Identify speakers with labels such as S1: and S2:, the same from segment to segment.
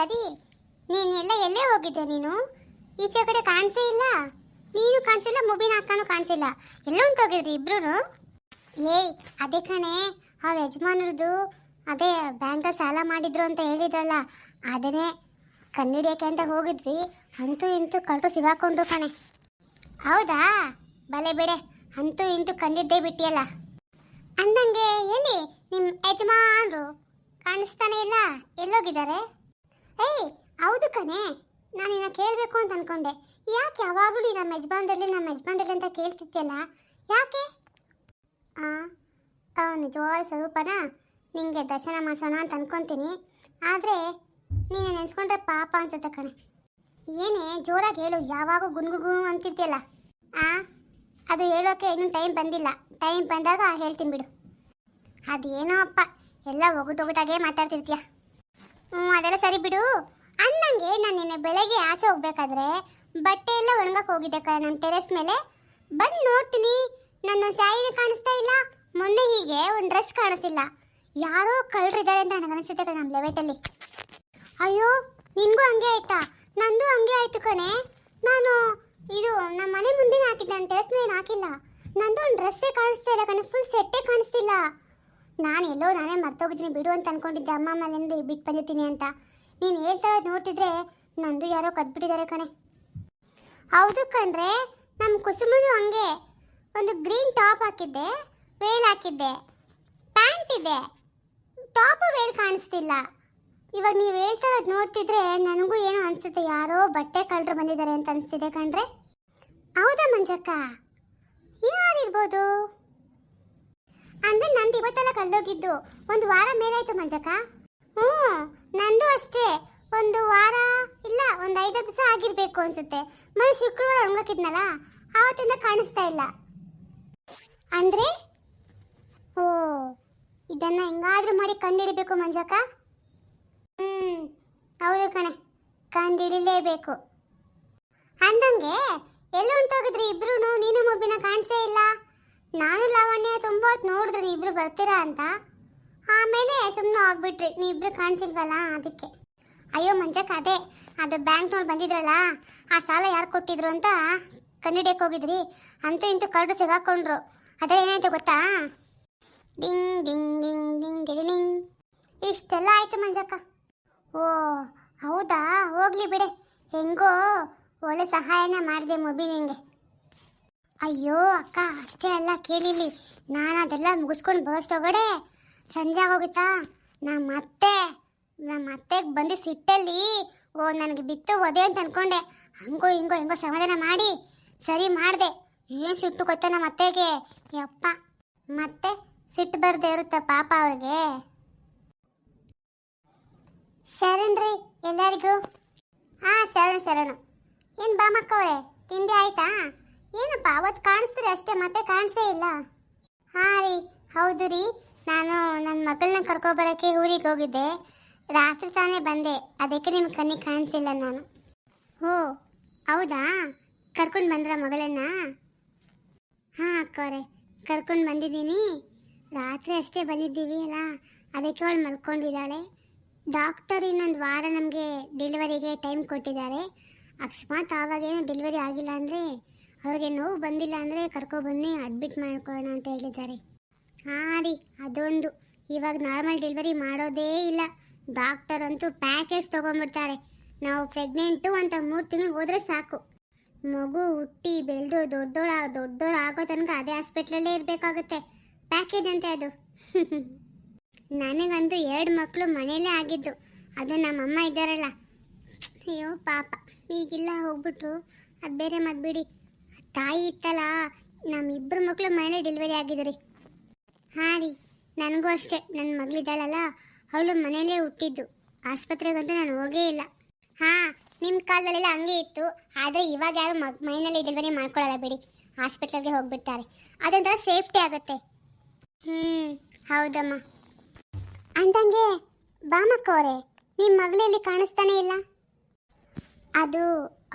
S1: ಪರಿ, ನೀನೆಲ್ಲ ಎಲ್ಲೇ ಹೋಗಿದ್ದೆ ನೀನು? ಈಚೆ ಕಡೆ ಕಾಣಿಸೇ ಇಲ್ಲ. ನೀನು ಕಾಣಿಸಿಲ್ಲ, ಮುಬಿನ ಅಕ್ಕನೂ ಕಾಣಿಸಿಲ್ಲ. ಎಲ್ಲ ಹೊಂಟೋಗಿದ್ರಿ ಇಬ್ರು? ಏಯ್, ಅದೇ ಕಣೆ, ಅವ್ರ ಯಜಮಾನ್ರದ್ದು ಅದೇ ಬ್ಯಾಂಕ ಸಾಲ ಮಾಡಿದ್ರು ಅಂತ ಹೇಳಿದ್ರಲ್ಲ, ಅದನ್ನೇ ಕಂಡಿಡಿಯಕ್ಕೆ ಅಂತ ಹೋಗಿದ್ವಿ. ಅಂತೂ ಇಂತೂ ಕಳ್ರು ಸಿಗಾಕೊಂಡ್ರು ಕಣೆ. ಹೌದಾ? ಬಲೆ ಬಿಡೆ, ಅಂತೂ ಇಂತೂ ಕಂಡಿಡ್ದೇ ಬಿಟ್ಟಿಯಲ್ಲ. ಅಂದಂಗೆ ಎಲ್ಲಿ ನಿಮ್ಮ ಯಜಮಾನ್ರು ಕಾಣಿಸ್ತಾನೆ ಇಲ್ಲ, ಎಲ್ಲೋಗಿದ್ದಾರೆ? ಏಯ್ ಹೌದು ಕಣೆ, ನಾನು ನಿನ್ನ ಕೇಳಬೇಕು ಅಂತ ಅನ್ಕೊಂಡೆ. ಯಾಕೆ ಯಾವಾಗಲೂ ನಮ್ಮ ಯಜಮಾನ್ರಲ್ಲಿ ಅಂತ ಕೇಳ್ತಿದ್ಯಲ್ಲ, ಯಾಕೆ? ನಿಜವಾದ ಸ್ವರೂಪನ ನಿಮಗೆ ದರ್ಶನ ಮಾಡಿಸೋಣ ಅಂತ ಅನ್ಕೊತೀನಿ. ಆದರೆ ನೀನು ನೆನೆಸ್ಕೊಂಡ್ರೆ ಪಾಪ ಅನ್ಸುತ್ತೆ ಕಣೆ. ಏನೇ ಜೋರಾಗಿ ಹೇಳು, ಯಾವಾಗ ಗುನ್ಗುಗು ಅಂತಿರ್ತೀಯಲ್ಲ. ಅದು ಹೇಳೋಕ್ಕೆ ಇನ್ನೂ ಟೈಮ್ ಬಂದಿಲ್ಲ. ಟೈಮ್ ಬಂದಾಗ ಹೇಳ್ತೀನಿ ಬಿಡು. ಅದೇನೋ ಅಪ್ಪ, ಎಲ್ಲ ಒಗಟಾಗೇ ಮಾತಾಡ್ತಿರ್ತೀಯ. ಅದೆಲ್ಲ ಸರಿ ಬಿಡು. ಅಂದಂಗೆ ನಾನು ನಿನ್ನೆ ಬೆಳಗ್ಗೆ ಆಚೆ ಹೋಗ್ಬೇಕಾದ್ರೆ ಬಟ್ಟೆ ಎಲ್ಲ ಒಣಗಕ್ಕೆ ಹೋಗಿದ್ದೆ ಕಣೆ. ನನ್ನ ಟೆರೆಸ್ ಮೇಲೆ ಬಂದು ನೋಡ್ತೀನಿ, ನನ್ನ ಸ್ಯಾರಿನೇ ಕಾಣಿಸ್ತಾ ಇಲ್ಲ, ಮೊನ್ನೆ ಹೀಗೆ ಒಂದು ಡ್ರೆಸ್ ಕಾಣಿಸ್ತಿಲ್ಲ. ಯಾರೋ ಕಳ್ಳರಿದ್ದಾರೆ ಅಂತ ನನಗೆ ಅನಿಸುತ್ತೆ ಕಣೆ ನಮ್ಮ ಲೆವೆಟಲ್ಲಿ. ಅಯ್ಯೋ, ನಿನಗೂ ಹಂಗೆ ಆಯ್ತಾ? ನಂದು ಹಂಗೆ ಆಯ್ತು ಕಣೆ. ನಾನು ಇದು ನಮ್ಮ ಮನೆ ಮುಂದೆ ಹಾಕಿದ್ದೆ, ನನ್ನ ಟೆರೆಸ್ ಮೇಲೆ ಹಾಕಿಲ್ಲ. ನಂದು ಒಂದು ಡ್ರೆಸ್ಸೇ ಕಾಣಿಸ್ತಾ ಇಲ್ಲ ಕಣೆ, ಫುಲ್ ಸೆಟ್ಟೇ ಕಾಣಿಸ್ತಿಲ್ಲ. ನಾನೇ ಮರ್ತೋಗಿದ್ದೀನಿ ಬಿಡು ಅಂತ ಅನ್ಕೊಂಡಿದ್ದೆ, ಅಮ್ಮ ಮನೆಯಿಂದ ಬಿಟ್ಟು ಬಂದಿರ್ತೀನಿ ಅಂತ. ನೀನು ಹೇಳ್ತಾ ಇರೋದು ನೋಡ್ತಿದ್ರೆ ನಂದು ಯಾರೋ ಕದ್ಬಿಟ್ಟಿದ್ದಾರೆ ಕಣೆ. ಹೌದು ಕಣ್ರೆ, ನಮ್ಮ ಕುಸುಮದು ಹಂಗೆ. ಒಂದು ಗ್ರೀನ್ ಟಾಪ್ ಹಾಕಿದ್ದೆ, ವೇಲ್ ಹಾಕಿದ್ದೆ, ಪ್ಯಾಂಟ್ ಇದೆ, ಟಾಪು ವೇಲ್ ಕಾಣಿಸ್ತಿಲ್ಲ. ಇವಾಗ ನೀವು ಹೇಳ್ತಾ ಇರೋದು ನೋಡ್ತಿದ್ರೆ ನನಗೂ ಏನೋ ಅನಿಸುತ್ತೆ, ಯಾರೋ ಬಟ್ಟೆ ಕಳ್ಳರು ಬಂದಿದ್ದಾರೆ ಅಂತ ಅನಿಸ್ತಿದೆ ಕಣ್ರೆ. ಹೌದಾ ಮಂಜಕ್ಕ? ಯಾರಿರ್ಬೋದು? ಅಂದರೆ ನಂದು ಇವತ್ತೆಲ್ಲ ಕಳೆದೋಗಿದ್ದು ಒಂದು ವಾರ ಮೇಲಾಯ್ತು ಮಂಜಕ್ಕ. ನಂದು ಅಷ್ಟೇ, ಒಂದು ವಾರ ಇಲ್ಲ, ಒಂದು 5 ದಿವಸ ಆಗಿರ್ಬೇಕು ಅನ್ಸುತ್ತೆ. ಮನೆ ಶುಕ್ರವಾರ ಒಣಗಾಕಿದ್ನಲ್ಲ, ಆವತ್ತಿಂದ ಕಾಣಿಸ್ತಾ ಇಲ್ಲ. ಅಂದರೆ ಇದನ್ನ ಹೆಂಗಾದ್ರೂ ಮಾಡಿ ಕಂಡಿಡಿಬೇಕು ಮಂಜಕ್ಕ. ಹೌದು ಕಣೆ, ಕಂಡಿಡಿಲೇಬೇಕು. ಅಂದಂಗೆ ಎಲ್ಲ ಹೊಂಟೋಗಿದ್ರಿ ಇಬ್ರು? ನೀನು ಮೊಬ್ಬಿನ ಕಾಣಿಸೇ ಇಲ್ಲ. ನಾನು ಲಾವಣ್ಯ ತುಂಬ ಹೊತ್ತು ನೋಡಿದ್ರು ಇಬ್ರು ಬರ್ತೀರಾ ಅಂತ. ಆಮೇಲೆ ಸುಮ್ಮನೆ ಹೋಗ್ಬಿಟ್ರಿ, ನೀವಿಬ್ರು ಕಾಣಿಸಿಲ್ವಲ್ಲ ಅದಕ್ಕೆ. ಅಯ್ಯೋ ಮಂಜಕ್ಕ, ಅದು ಬ್ಯಾಂಕ್ನವ್ರು ಬಂದಿದ್ರಲ್ಲ, ಆ ಸಾಲ ಯಾರು ಕೊಟ್ಟಿದ್ರು ಅಂತ ಕಂಡಿಡಿಯಕ್ಕೆ ಹೋಗಿದ್ರಿ. ಅಂತೂ ಇಂತೂ ಕಳ್ಳರು ಸಿಗಾಕೊಂಡ್ರು. ಅದೇ ಏನಾಯ್ತು ಗೊತ್ತಾ? Ding ding ding ding ding. ಇಷ್ಟೆಲ್ಲ ಆಯ್ತು ಮಂಜಕ್ಕ. ಓ ಹೌದಾ, ಹೋಗ್ಲಿ ಬಿಡೆ, ಹೆಂಗೋ ಒಳ್ಳೆ ಸಹಾಯನ ಮಾಡಿದೆ ಮೊಬಿ ನಿಂಗೆ. ಅಯ್ಯೋ ಅಕ್ಕ, ಅಷ್ಟೇ ಅಲ್ಲ, ಕೇಳಿಲಿ, ನಾನು ಅದೆಲ್ಲ ಮುಗಿಸ್ಕೊಂಡು ಬರೋಷ್ಟೊಗಡೆ ಸಂಜೆ ಆಗೋಗುತ್ತಾ. ನಮ್ಮ ಅತ್ತೆಗೆ ಬಂದು ಸಿಟ್ಟಲ್ಲಿ ನನಗೆ ಬಿತ್ತು ಒದೆ ಅಂತ ಅನ್ಕೊಂಡೆ. ಹಿಂಗೋ ಸಮಾಧಾನ ಮಾಡಿ ಸರಿ ಮಾಡಿದೆ. ಏನು ಸಿಟ್ಟು ಗೊತ್ತಾ ನಮ್ಮ ಅತ್ತೆಗೆ? ಯಪ್ಪ, ಮತ್ತೆ ಸಿಟ್ಟು ಬರದೇ ಇರುತ್ತೆ ಪಾಪ ಅವ್ರಿಗೆ. ಶರಣ್ರಿ ಎಲ್ಲರಿಗೂ. ಶರಣು. ಏನು ಬಾಮಕ್ಕವ್ರೆ, ತಿಂಡಿ ಆಯ್ತಾ? ಏನಪ್ಪ ಅವತ್ತು ಕಾಣಿಸ್ತೀರಿ ಅಷ್ಟೇ, ಮತ್ತೆ ಕಾಣಿಸೇ ಇಲ್ಲ. ರೀ, ಹೌದು ರೀ, ನಾನು ನನ್ನ ಮಗಳನ್ನ ಕರ್ಕೊಬರೋಕ್ಕೆ ಊರಿಗೆ ಹೋಗಿದ್ದೆ. ರಾತ್ರಿ ತಾನೇ ಬಂದೆ, ಅದಕ್ಕೆ ನಿಮ್ಮ ಕಣ್ಣಿಗೆ ಕಾಣಿಸಿಲ್ಲ ನಾನು. ಹೌದಾ, ಕರ್ಕೊಂಡು ಬಂದ್ರ ಮಗಳನ್ನ? ಅಕ್ಕವ್ರೆ, ಕರ್ಕೊಂಡು ಬಂದಿದ್ದೀನಿ. ರಾತ್ರಿ ಅಷ್ಟೇ ಬಂದಿದ್ದೀವಿ ಅಲ್ಲ, ಅದಕ್ಕೆ ಅವಳು ಮಲ್ಕೊಂಡಿದ್ದಾಳೆ. ಡಾಕ್ಟರ್ ಇನ್ನೊಂದು ವಾರ ನಮಗೆ ಡೆಲಿವರಿಗೆ ಟೈಮ್ ಕೊಟ್ಟಿದ್ದಾರೆ. ಅಕಸ್ಮಾತ್ ಆವಾಗೇನು ಡೆಲಿವರಿ ಆಗಿಲ್ಲ ಅಂದರೆ, ಅವ್ರಿಗೆ ನೋವು ಬಂದಿಲ್ಲ ಅಂದರೆ ಕರ್ಕೊಬನ್ನಿ ಅಡ್ಮಿಟ್ ಮಾಡ್ಕೊಳ್ಳೋಣ ಅಂತ ಹೇಳಿದ್ದಾರೆ. ರೀ, ಅದೊಂದು, ಇವಾಗ ನಾರ್ಮಲ್ ಡೆಲಿವರಿ ಮಾಡೋದೇ ಇಲ್ಲ. ಡಾಕ್ಟರ್ ಅಂತೂ ಪ್ಯಾಕೇಜ್ ತೊಗೊಂಡ್ಬಿಡ್ತಾರೆ. ನಾವು ಪ್ರೆಗ್ನೆಂಟು ಅಂತ 3 ತಿಂಗಳು ಹೋದರೆ ಸಾಕು, ಮಗು ಹುಟ್ಟಿ ಬೆಳೆದು ದೊಡ್ಡೋರು ಆಗೋ ತನಕ ಅದೇ ಹಾಸ್ಪಿಟ್ಲಲ್ಲೇ ಇರಬೇಕಾಗುತ್ತೆ. ಪ್ಯಾಕೇಜ್ ಅಂತೆ ಅದು. ನನಗಂತೂ 2 ಮಕ್ಕಳು ಮನೆಯಲ್ಲೇ ಆಗಿದ್ದು. ಅದು ನಮ್ಮಮ್ಮ ಇದ್ದಾರಲ್ಲ, ಅಯ್ಯೋ ಪಾಪ, ಈಗಿಲ್ಲ, ಹೋಗ್ಬಿಟ್ರು. ಅದು ಬೇರೆ ಮದ್ಬಿಡಿ. ತಾಯಿ ಇತ್ತಲ್ಲ, ನಮ್ಮಿಬ್ಬರು ಮಕ್ಕಳು ಮನೇಲಿ ಡೆಲಿವರಿ ಆಗಿದ್ರಿ. ರೀ, ನನಗೂ ಅಷ್ಟೇ, ನನ್ನ ಮಗಳಿದ್ದಾಳಲ್ಲ, ಅವಳು ಮನೆಯಲ್ಲೇ ಹುಟ್ಟಿದ್ದು. ಆಸ್ಪತ್ರೆಗಂತೂ ನಾನು ಹೋಗೇ ಇಲ್ಲ. ನಿಮ್ಮ ಕಾಲದಲ್ಲೆಲ್ಲ ಹಂಗೆ ಇತ್ತು. ಆದರೆ ಇವಾಗ ಯಾರು ಮನೆಯಲ್ಲಿ ಡೆಲಿವರಿ ಮಾಡ್ಕೊಳ್ಳಲ್ಲ ಬಿಡಿ, ಹಾಸ್ಪಿಟ್ಲಿಗೆ ಹೋಗ್ಬಿಡ್ತಾರೆ. ಅದೊಂಥರ ಸೇಫ್ಟಿ ಆಗುತ್ತೆ. ಹೌದಮ್ಮ. ಅಂದಂಗೆ ಬಾಮಕ್ಕವರೇ, ನಿಮ್ಮ ಮಗಳಲ್ಲಿ ಕಾಣಿಸ್ತಾನೆ ಇಲ್ಲ? ಅದು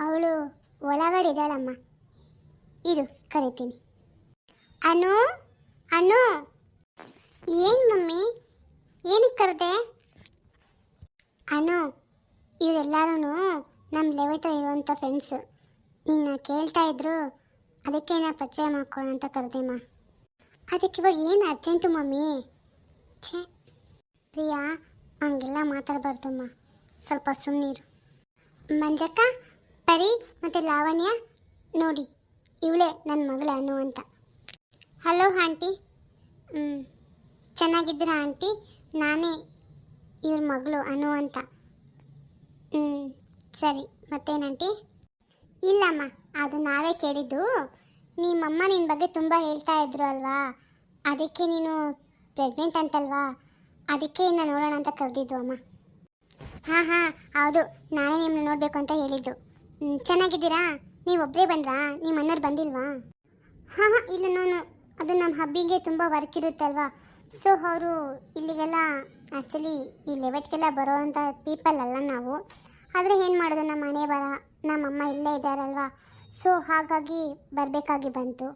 S1: ಅವಳು ಒಳಗಡೆ ಇದ್ದಾಳಮ್ಮ. ಇರು, ಕರಿತೀನಿ. ಅನು, ಏನು ಮಮ್ಮಿ, ಏನಕ್ಕೆ ಕರೆದೆ? ಅನು, ಇವರೆಲ್ಲರೂ ನಮ್ಮ ಲೆವೆಟಲ್ಲಿ ಇರುವಂಥ ಫ್ರೆಂಡ್ಸು. ನಿನ್ನ ಕೇಳ್ತಾ ಇದ್ರು, ಅದಕ್ಕೆ ನಾ ಪರಿಚಯ ಮಾಡ್ಕೊಳ್ಳೋಣ ಅಂತ ಕರೆದೆಮ್ಮ. ಅದಕ್ಕೆ ಇವಾಗ ಏನು ಅರ್ಜೆಂಟು ಮಮ್ಮಿ? ಛೇ ಪ್ರಿಯಾ, ಹಂಗೆಲ್ಲ ಮಾತಾಡಬಾರ್ದಮ್ಮ, ಸ್ವಲ್ಪ ಸುಮ್ಮನಿರು. ಮಂಜಕ್ಕ, ಪರಿ ಮತ್ತು ಲಾವಣ್ಯ ನೋಡಿ, ಇವಳೇ ನನ್ನ ಮಗಳು ಅನು ಅಂತ. Hello aunty. ಚೆನ್ನಾಗಿದ್ದೀರಾ ಆಂಟಿ? ನಾನೇ ಇವ್ರ ಮಗಳು ಅನು ಅಂತ. ಸರಿ, ಮತ್ತೇನಂಟಿ? ಇಲ್ಲಮ್ಮ, ಅದು ನಾವೇ ಕೇಳಿದ್ದು. ನಿಮ್ಮಮ್ಮ ನಿನ್ನ ಬಗ್ಗೆ ತುಂಬ ಹೇಳ್ತಾ ಇದ್ರು ಅಲ್ವಾ, ಅದಕ್ಕೆ ನೀನು ಪ್ರೆಗ್ನೆಂಟ್ ಅಂತಲ್ವಾ, ಅದಕ್ಕೆ ಇನ್ನು ನೋಡೋಣ ಅಂತ ಕರೆದಿದ್ದು ಅಮ್ಮ. ಹಾಂ ಹೌದು, ನಾನೇ ನಿಮ್ಮನ್ನ ನೋಡಬೇಕು ಅಂತ ಹೇಳಿದ್ದು. ಚೆನ್ನಾಗಿದ್ದೀರಾ? ನೀವು ಒಬ್ಬರೇ ಬಂದ್ರಾ? ನಿಮ್ಮ ಮನೆಯವ್ರು ಬಂದಿಲ್ವಾ? ಹಾಂ ಇಲ್ಲ, ನಾನು ಅದು ನಮ್ಮ ಹಬ್ಬಿಗೆ ತುಂಬ ವರ್ಕ್ ಇರುತ್ತಲ್ವಾ, ಸೊ ಅವರು ಇಲ್ಲಿಗೆಲ್ಲ ಆ್ಯಕ್ಚುಲಿ ಈ ಲೆವೆಟ್ಗೆಲ್ಲ ಬರೋವಂಥ ಪೀಪಲ್ ಅಲ್ಲ ನಾವು. ಆದರೆ ಏನು ಮಾಡೋದು, ನಮ್ಮ ಮನೆ ಬರ, ನಮ್ಮಮ್ಮ ಇಲ್ಲೇ ಇದ್ದಾರಲ್ವಾ, ಸೊ ಹಾಗಾಗಿ ಬರಬೇಕಾಗಿ ಬಂತು.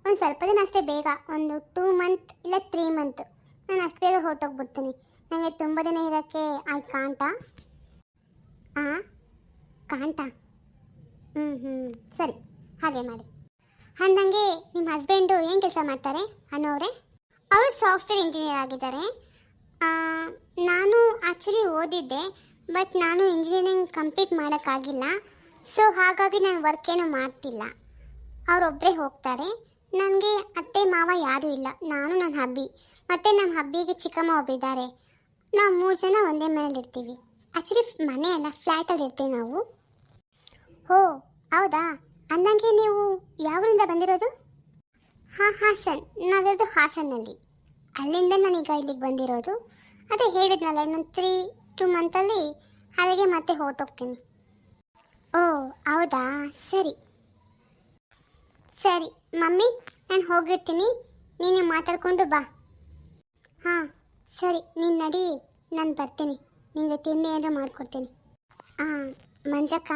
S1: ಒಂದು ಸ್ವಲ್ಪ ದಿನ ಅಷ್ಟೇ, ಬೇಗ ಒಂದು 2 ಮಂತ್ ಇಲ್ಲ 3 ಮಂತ್ ನಾನು ಅಷ್ಟು ಬೇಗ ಹೊರಟೋಗ್ಬಿಡ್ತೀನಿ. ನನಗೆ ತುಂಬ ದಿನ ಇರೋಕ್ಕೆ ಕಾಂಟ. ಕಾಂಟ? ಸರಿ, ಹಾಗೆ ಮಾಡಿ. ಅಂದಂಗೆ ನಿಮ್ಮ ಹಸ್ಬೆಂಡು ಏನು ಕೆಲಸ ಮಾಡ್ತಾರೆ ಅನ್ನೋರೆ? ಅವರು ಸಾಫ್ಟ್ವೇರ್ ಇಂಜಿನಿಯರ್ ಆಗಿದ್ದಾರೆ. ನಾನು ಆ್ಯಕ್ಚುಲಿ ಓದಿದ್ದೆ, ಬಟ್ ನಾನು ಇಂಜಿನಿಯರಿಂಗ್ ಕಂಪ್ಲೀಟ್ ಮಾಡೋಕ್ಕಾಗಿಲ್ಲ, ಸೊ ಹಾಗಾಗಿ ನಾನು ವರ್ಕ್ ಏನೂ ಮಾಡ್ತಿಲ್ಲ. ಅವರೊಬ್ಬರೇ ಹೋಗ್ತಾರೆ. ನನಗೆ ಅತ್ತೆ ಮಾವ ಯಾರೂ ಇಲ್ಲ, ನಾನು ನನ್ನ ಹಬ್ಬಿ ಮತ್ತು ನಮ್ಮ ಹಬ್ಬಿಗೆ ಚಿಕ್ಕಮ್ಮ ಒಬ್ಬರಿದ್ದಾರೆ. ನಾವು 3 ಜನ ಒಂದೇ ಮನೇಲಿ ಇರ್ತೀವಿ. ಆ್ಯಕ್ಚುಲಿ ಮನೆ ಅಲ್ಲ, ಫ್ಲ್ಯಾಟಲ್ಲಿ ಇರ್ತೀವಿ ನಾವು. ಓ ಹೌದಾ? ಅಂದಂಗೆ ನೀವು ಯಾವರಿಂದ ಬಂದಿರೋದು? ಹಾಸನ್. ನಾವಿರೋದು ಹಾಸನ್ನಲ್ಲಿ. ಅಲ್ಲಿಂದ ನಾನೀಗ ಇಲ್ಲಿಗೆ ಬಂದಿರೋದು. ಅದೇ ಹೇಳಿದ್ನಲ್ಲ, ಇನ್ನೊಂದು 3-2 ಮಂತಲ್ಲಿ ಅಲ್ಲಿಗೆ ಮತ್ತೆ ಹೊರಟೋಗ್ತೀನಿ. ಓ ಹೌದಾ, ಸರಿ ಸರಿ ಮಮ್ಮಿ, ನಾನು ಹೋಗಿರ್ತೀನಿ, ನೀನು ಮಾತಾಡ್ಕೊಂಡು ಬಾ. ಹಾಂ ಸರಿ, ನೀನು ನಡಿ, ನಾನು ಬರ್ತೀನಿ, ನಿಮಗೆ ತಿಂಡಿ ಅಂದರೆ ಮಾಡಿಕೊಡ್ತೀನಿ. ಮಂಜಕ್ಕ,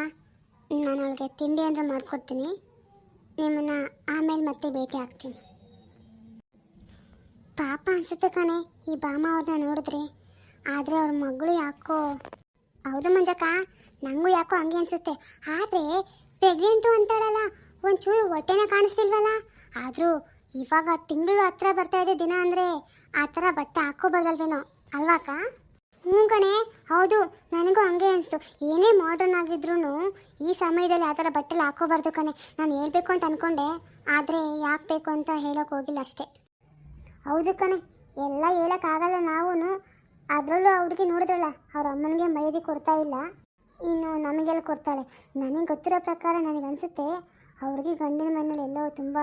S1: ನಾನು ಅವಳಿಗೆ ತಿಂಡಿ ಅಂದರೆ ಮಾಡಿಕೊಡ್ತೀನಿ, ನಿಮ್ಮನ್ನು ಆಮೇಲೆ ಮತ್ತೆ ಭೇಟಿ ಆಗ್ತೀನಿ. ಪಾಪ ಅನಿಸುತ್ತೆ ಕಣೆ ಈ ಬಾಮ ಅವ್ರನ್ನ ನೋಡಿದ್ರೆ, ಆದರೆ ಅವ್ರ ಮಗಳು ಯಾಕೋ. ಹೌದು ಮಂಜಕ್ಕ, ನನಗೂ ಯಾಕೋ ಹಂಗೆ ಅನಿಸುತ್ತೆ. ಆದರೆ ಪ್ರೆಗ್ನೆಂಟು ಅಂತಾಳಲ್ಲ, ಒಂಚೂರು ಹೊಟ್ಟೆನ ಕಾಣಿಸ್ತಿಲ್ವಲ್ಲ. ಆದರೂ ಇವಾಗ ತಿಂಗಳು ಹತ್ರ ಬರ್ತಾ ಇದೆ ದಿನ ಅಂದರೆ ಆ ಥರ ಬಟ್ಟೆ ಹಾಕೋಬಾರ್ದಲ್ವೇನೋ ಅಲ್ವಾಕ? ಹ್ಞೂ ಕಣೆ, ಹೌದು, ನನಗೂ ಹಂಗೆ ಅನಿಸ್ತು. ಏನೇ ಮಾಡ್ರನ್ ಆಗಿದ್ರೂ ಈ ಸಮಯದಲ್ಲಿ ಆ ಥರ ಬಟ್ಟೆಲಿ ಹಾಕೋಬಾರ್ದು ಕಣೆ. ನಾನು ಹೇಳ್ಬೇಕು ಅಂತ ಅಂದ್ಕೊಂಡೆ, ಆದರೆ ಯಾಕೆ ಬೇಕು ಅಂತ ಹೇಳೋಕೆ ಹೋಗಿಲ್ಲ ಅಷ್ಟೇ. ಹೌದು ಕಣೆ, ಎಲ್ಲ ಹೇಳೋಕ್ಕಾಗಲ್ಲ ನಾವು. ಅದರಲ್ಲೂ ಆ ಹುಡುಗಿ ನೋಡಿದ್ರಲ್ಲ, ಅವ್ರ ಅಮ್ಮನಿಗೆ ಮರ್ಯಾದೆ ಕೊಡ್ತಾ ಇಲ್ಲ, ಇನ್ನು ನಮಗೆಲ್ಲ ಕೊಡ್ತಾಳೆ. ನನಗೆ ಗೊತ್ತಿರೋ ಪ್ರಕಾರ ನನಗನ್ಸುತ್ತೆ ಆ ಹುಡುಗಿ ಗಂಡಿನ ಮನೇಲಿ ಎಲ್ಲೋ ತುಂಬ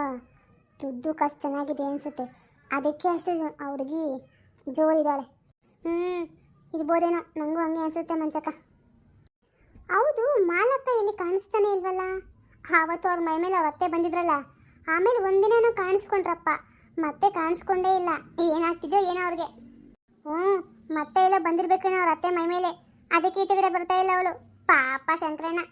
S1: ದುಡ್ಡು ಕಾಸು ಚೆನ್ನಾಗಿದೆ ಅನಿಸುತ್ತೆ, ಅದಕ್ಕೆ ಅಷ್ಟು ಆ ಹುಡುಗಿ ಜೋರಿದ್ದಾಳೆ. ಇರ್ಬೋದೇನೋ, ನನಗೂ ಹಂಗೆ ಅನಿಸುತ್ತೆ ಮಂಚಕ್ಕ. ಹೌದು, ಮಾಲಕ್ಕ ಎಲ್ಲಿ ಕಾಣಿಸ್ತಾನೆ ಇಲ್ವಲ್ಲ? ಆವತ್ತು ಅವ್ರ ಮೈ ಮೇಲೆ ಅವ್ರ ಅತ್ತೆ ಬಂದಿದ್ರಲ್ಲ, ಆಮೇಲೆ ಒಂದಿನೇನೋ ಕಾಣಿಸ್ಕೊಂಡ್ರಪ್ಪ, ಮತ್ತೆ ಕಾಣಿಸ್ಕೊಂಡೇ ಇಲ್ಲ. ಏನಾಗ್ತಿದೆಯೋ ಏನೋ ಅವ್ರಿಗೆ. ಮತ್ತೆ ಎಲ್ಲ ಬಂದಿರ್ಬೇಕೇನೋ ಅವ್ರ ಅತ್ತೆ ಮೈ ಮೇಲೆ, ಅದಕ್ಕೆ ಈಚೆಗಡೆ ಬರ್ತಾ ಇಲ್ಲ ಅವಳು. ಪಾಪ ಶಂಕರಣ್ಣ.